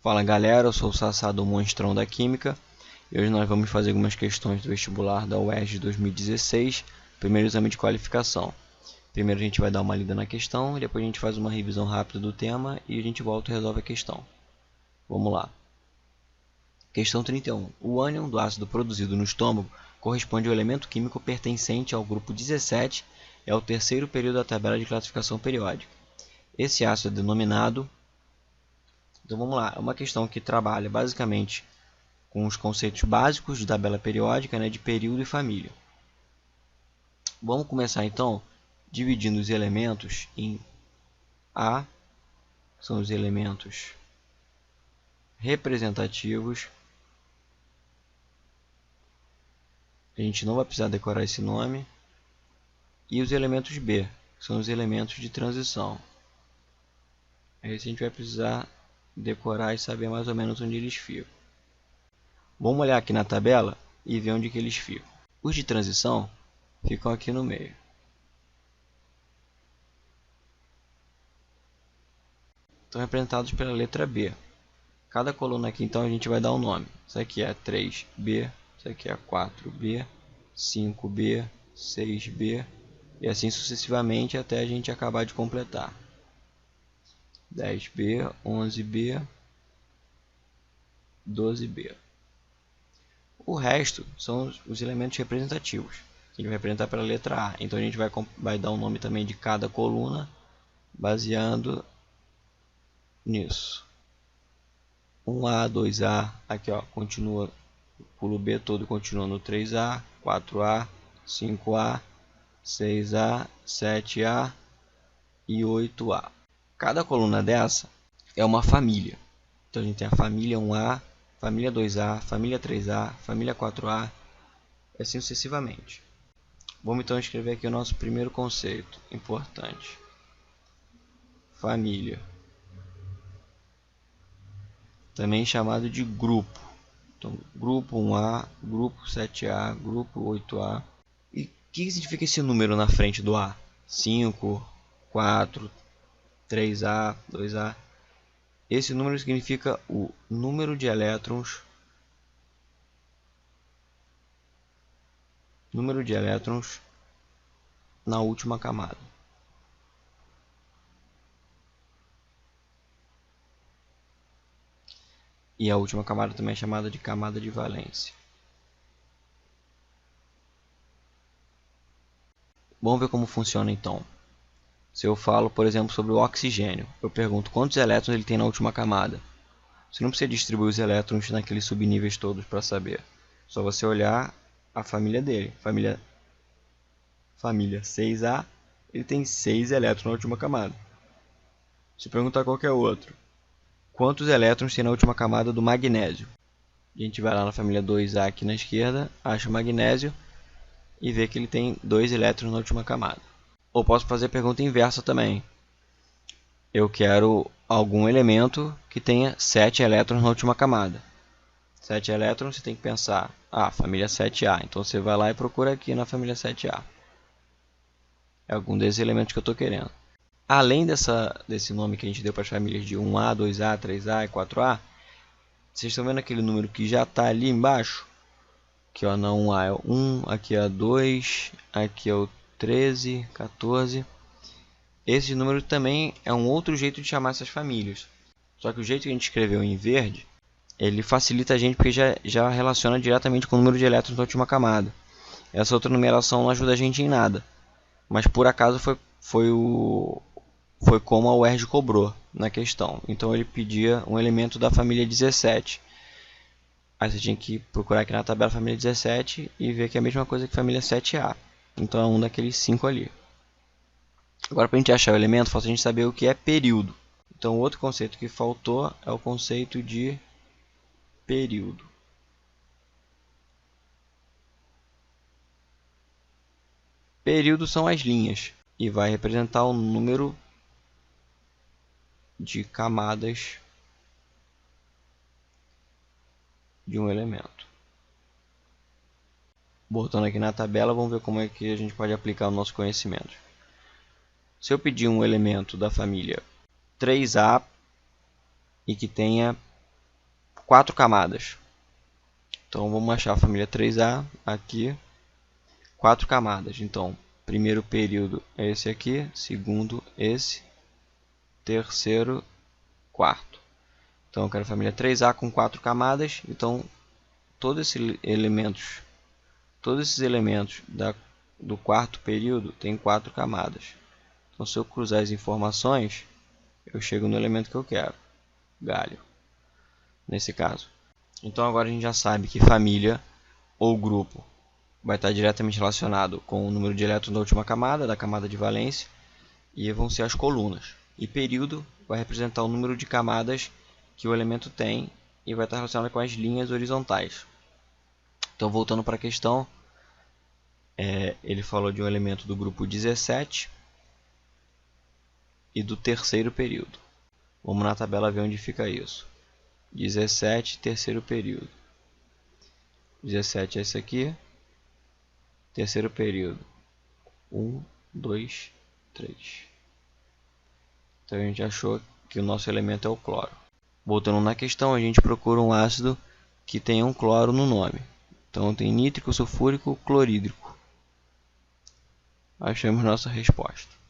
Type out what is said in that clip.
Fala galera, eu sou o Sassá do Monstrão da Química e hoje nós vamos fazer algumas questões do vestibular da UERJ de 2016, primeiro exame de qualificação. Primeiro a gente vai dar uma lida na questão, depois a gente faz uma revisão rápida do tema e a gente volta e resolve a questão. Vamos lá. Questão 31. O ânion do ácido produzido no estômago corresponde ao elemento químico pertencente ao grupo 17 e ao terceiro período da tabela de classificação periódica. Esse ácido é denominado... Então vamos lá, é uma questão que trabalha basicamente com os conceitos básicos de tabela periódica, de período e família. Vamos começar então dividindo os elementos em A, que são os elementos representativos. A gente não vai precisar decorar esse nome. E os elementos B, que são os elementos de transição. Esse a gente vai precisar decorar e saber mais ou menos onde eles ficam. Vamos olhar aqui na tabela e ver onde que eles ficam. Os de transição ficam aqui no meio. Estão representados pela letra B. Cada coluna aqui então a gente vai dar um nome. Isso aqui é 3B, isso aqui é 4B, 5B, 6B e assim sucessivamente até a gente acabar de completar. 10B, 11B, 12B. O resto são os elementos representativos, que a gente vai representar pela letra A. Então a gente vai dar o nome também de cada coluna, baseando nisso. 1A, 2A, aqui ó, continua, o pulo B todo continua no 3A, 4A, 5A, 6A, 7A e 8A. Cada coluna dessa é uma família. Então a gente tem a família 1A, família 2A, família 3A, família 4A, e assim sucessivamente. Vamos então escrever aqui o nosso primeiro conceito importante. Família. Também chamado de grupo. Então, grupo 1A, grupo 7A, grupo 8A. E o que significa esse número na frente do A? 5, 4, 3A, 2A. Esse número significa o número de elétrons na última camada. E a última camada também é chamada de camada de valência. Vamos ver como funciona então. Se eu falo, por exemplo, sobre o oxigênio, eu pergunto quantos elétrons ele tem na última camada. Você não precisa distribuir os elétrons naqueles subníveis todos para saber. Só você olhar a família dele. Família 6A, ele tem 6 elétrons na última camada. Se perguntar qualquer outro, quantos elétrons tem na última camada do magnésio? A gente vai lá na família 2A aqui na esquerda, acha o magnésio e vê que ele tem 2 elétrons na última camada. Ou posso fazer a pergunta inversa também. Eu quero algum elemento que tenha 7 elétrons na última camada. 7 elétrons, você tem que pensar, família 7A. Então você vai lá e procura aqui na família 7A. É algum desses elementos que eu estou querendo. Além desse nome que a gente deu para as famílias de 1A, 2A, 3A e 4A, vocês estão vendo aquele número que já está ali embaixo? Aqui ó, na 1A é o 1, aqui é o 2, aqui é o 13, 14. Esse número também é um outro jeito de chamar essas famílias. Só que o jeito que a gente escreveu em verde, ele facilita a gente porque já relaciona diretamente com o número de elétrons da última camada. Essa outra numeração não ajuda a gente em nada. Mas por acaso foi como a UERJ cobrou na questão. Então ele pedia um elemento da família 17. Aí você tinha que procurar aqui na tabela a família 17 e ver que é a mesma coisa que a família 7A. Então é um daqueles 5 ali. Agora, para a gente achar o elemento, falta a gente saber o que é período. Então, outro conceito que faltou é o conceito de período. Período são as linhas e vai representar o número de camadas de um elemento. Voltando aqui na tabela, vamos ver como é que a gente pode aplicar o nosso conhecimento. Se eu pedir um elemento da família 3A e que tenha 4 camadas. Então vamos achar a família 3A aqui, 4 camadas. Então, primeiro período é esse aqui, segundo esse, terceiro, quarto. Então eu quero a família 3A com 4 camadas. Então todos esses elementos do quarto período têm 4 camadas. Então se eu cruzar as informações, eu chego no elemento que eu quero, galho, nesse caso. Então agora a gente já sabe que família ou grupo vai estar diretamente relacionado com o número de elétrons da última camada, da camada de valência, e vão ser as colunas. E período vai representar o número de camadas que o elemento tem e vai estar relacionado com as linhas horizontais. Então voltando para a questão, ele falou de um elemento do grupo 17 e do terceiro período. Vamos na tabela ver onde fica isso. 17, terceiro período. 17 é esse aqui. Terceiro período. 1, 2, 3. Então a gente achou que o nosso elemento é o cloro. Voltando na questão, a gente procura um ácido que tenha um cloro no nome. Então tem nítrico, sulfúrico, clorídrico. Achamos nossa resposta.